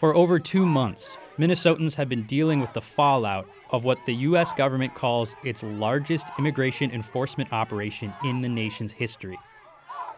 For over 2 months, Minnesotans have been dealing with the fallout of what the U.S. government calls its largest immigration enforcement operation in the nation's history.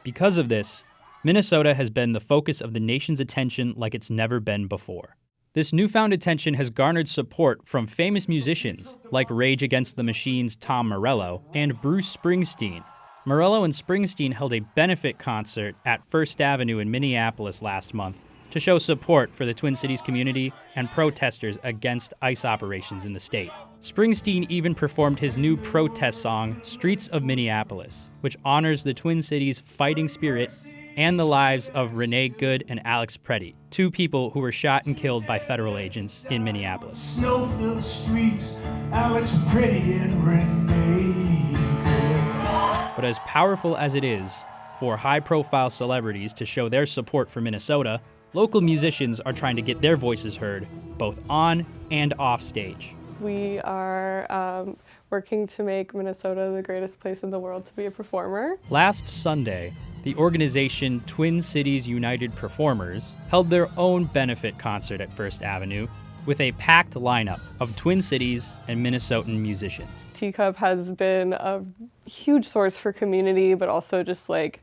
Because of this, Minnesota has been the focus of the nation's attention like it's never been before. This newfound attention has garnered support from famous musicians like Rage Against the Machine's Tom Morello and Bruce Springsteen. Morello and Springsteen held a benefit concert at First Avenue in Minneapolis last month to show support for the Twin Cities community and protesters against ICE operations in the state. Springsteen even performed his new protest song, Streets of Minneapolis, which honors the Twin Cities' fighting spirit and the lives of Renee Good and Alex Preddy, two people who were shot and killed by federal agents in Minneapolis. Snow-filled streets, Alex Preddy and Renee Good. But as powerful as it is for high-profile celebrities to show their support for Minnesota, local musicians are trying to get their voices heard, both on and off stage. We are working to make Minnesota the greatest place in the world to be a performer. Last Sunday, the organization Twin Cities United Performers held their own benefit concert at First Avenue with a packed lineup of Twin Cities and Minnesotan musicians. Teacup has been a huge source for community, but also just like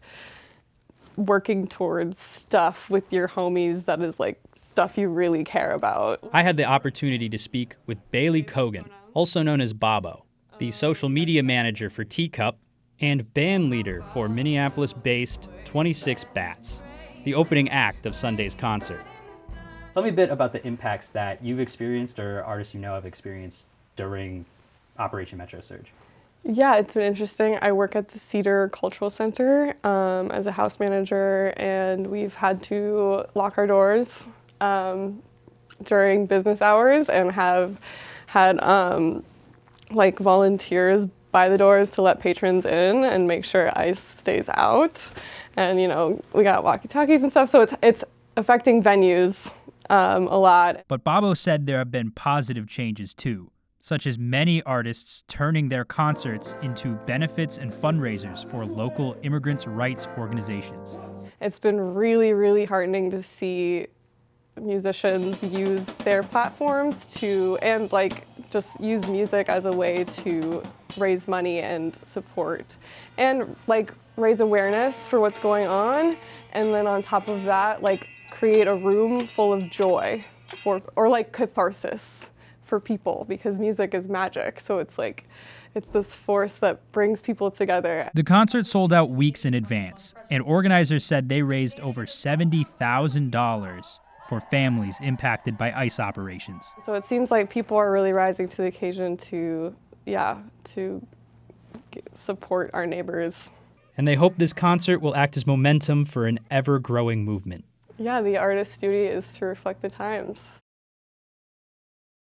working towards stuff with your homies that is like stuff you really care about. I had the opportunity to speak with Bailey Cogan, also known as Babo, the social media manager for Teacup and band leader for Minneapolis-based 26 Bats, the opening act of Sunday's concert. Tell me a bit about the impacts that you've experienced or artists you know have experienced during Operation Metro Surge. Yeah, it's been interesting. I work at the Cedar Cultural Center as a house manager, and we've had to lock our doors during business hours and have had like volunteers by the doors to let patrons in and make sure ICE stays out. And you know, we got walkie-talkies and stuff, so it's affecting venues a lot. But Babo said there have been positive changes too, such as many artists turning their concerts into benefits and fundraisers for local immigrants' rights organizations. It's been really, really heartening to see musicians use their platforms and like just use music as a way to raise money and support and like raise awareness for what's going on, and then on top of that like create a room full of joy or like catharsis for people, because music is magic. So it's like, it's this force that brings people together. The concert sold out weeks in advance, and organizers said they raised over $70,000 for families impacted by ICE operations. So it seems like people are really rising to the occasion to support our neighbors. And they hope this concert will act as momentum for an ever-growing movement. Yeah, the artist's duty is to reflect the times.